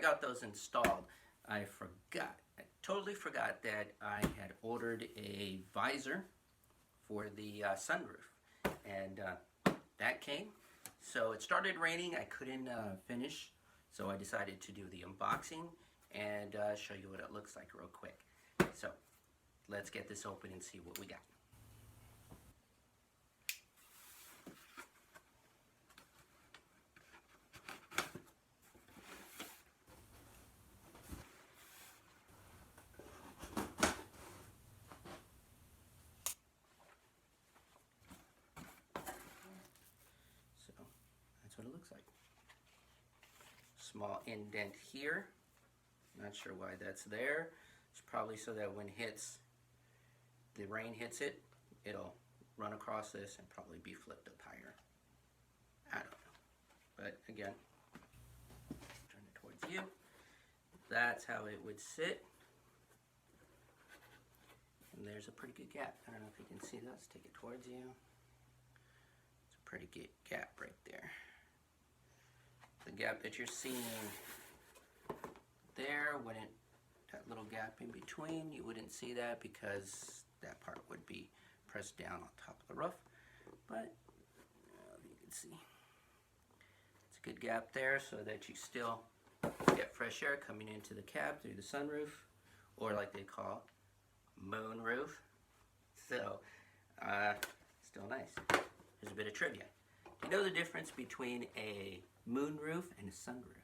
got those installed, I totally forgot that I had ordered a visor for the sunroof, and that came. So it started raining, I couldn't finish, so I decided to do the unboxing and show you what it looks like real quick. So let's get this open and see what we got. That's what it looks like. Small indent here. Not sure why that's there. It's probably so that when the rain hits it, it'll run across this and probably be flipped up higher. I don't know. But again, turn it towards you. That's how it would sit. And there's a pretty good gap. I don't know if you can see that. Let's take it towards you. It's a pretty good gap right there. The gap that you're seeing there that little gap in between, you wouldn't see that because that part would be pressed down on top of the roof. But you can see it's a good gap there so that you still get fresh air coming into the cab through the sunroof, or like they call moonroof. So still nice. Here's a bit of trivia. Do you know the difference between a moonroof and a sunroof?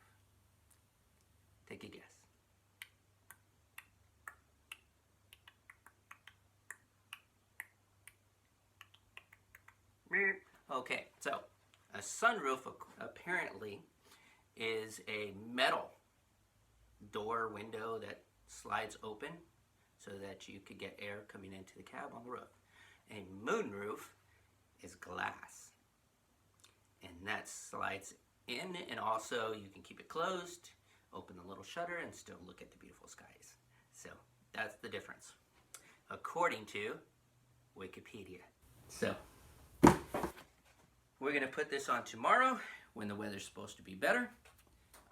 Take a guess. Okay, so a sunroof apparently is a metal door window that slides open so that you could get air coming into the cab on the roof. A moonroof is glass, and that slides in, and also you can keep it closed, open the little shutter, and still look at the beautiful skies. So that's the difference, according to Wikipedia. So we're going to put this on tomorrow when the weather's supposed to be better.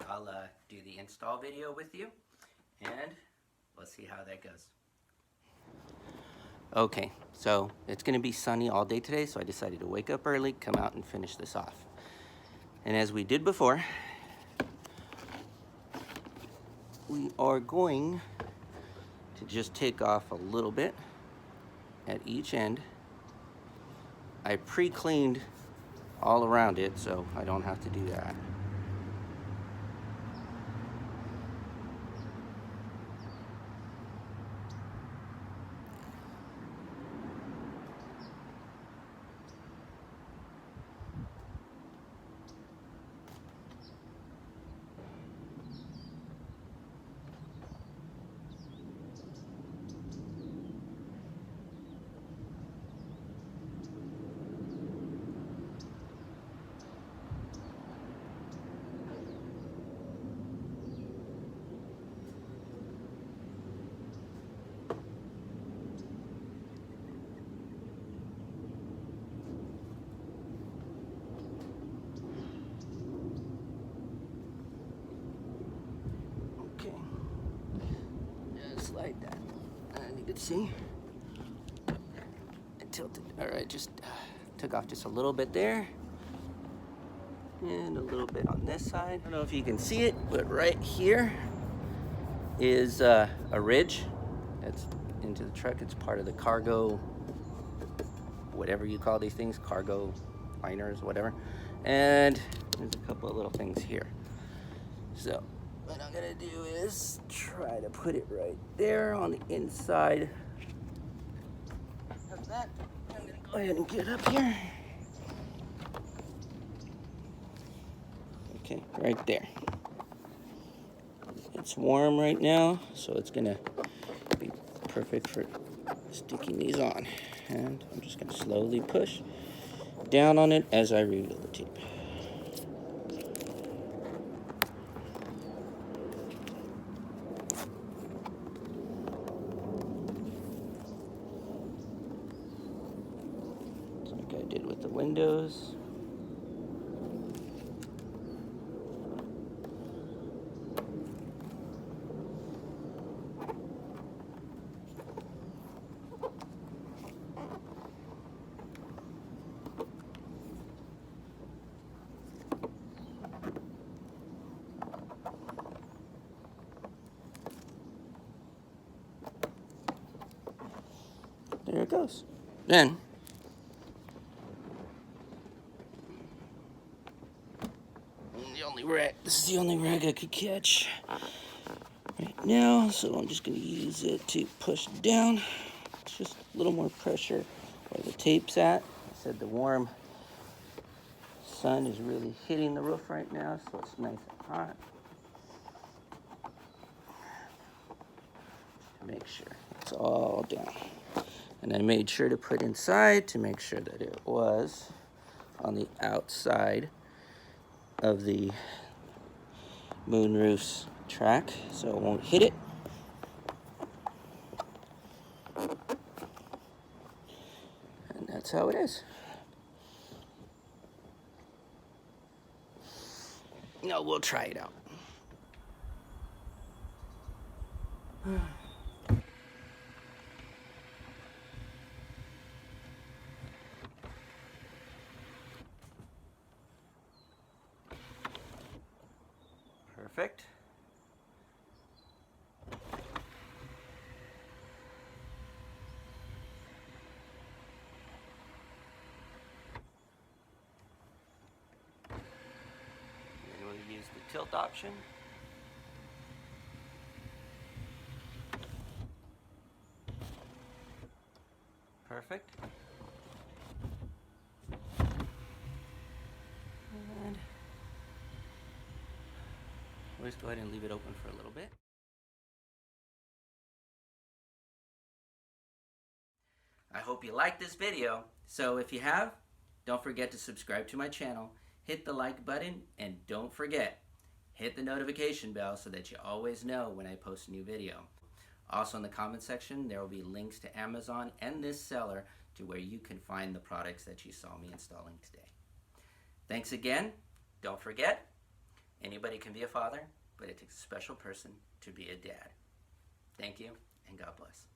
I'll do the install video with you, and let's see how that goes. Okay, so it's going to be sunny all day today, so I decided to wake up early, come out and finish this off. And as we did before, we are going to just take off a little bit at each end. I pre-cleaned all around it, so I don't have to do that. Like that, and you can see it tilted. All right, just took off just a little bit there and a little bit on this side. I don't know if you can see it, but right here is a ridge that's into the truck. It's part of the cargo, whatever you call these things, cargo liners, whatever. And there's a couple of little things here. So what I'm gonna do is try to put it right there on the inside of that. I'm gonna go ahead and get up here. Okay, right there. It's warm right now, so it's gonna be perfect for sticking these on. And I'm just gonna slowly push down on it as I reveal the tape. Like I did with the windows. there it goes. Then this is the only rag I could catch right now, so I'm just going to use it to push down. It's just a little more pressure where the tape's at. I said the warm sun is really hitting the roof right now, so it's nice and hot. Make sure it's all down. And I made sure to put inside to make sure that it was on the outside of the Moonroof's track, so it won't hit it. And that's how it is. No, we'll try it out. Perfect. Then we'll use the tilt option. Perfect. And we'll just go ahead and leave it open for a little bit. I hope you liked this video. So if you have, don't forget to subscribe to my channel, hit the like button, and don't forget, hit the notification bell so that you always know when I post a new video. Also in the comment section, there will be links to Amazon and this seller to where you can find the products that you saw me installing today. Thanks again. Don't forget, anybody can be a father, but it takes a special person to be a dad. Thank you, and God bless.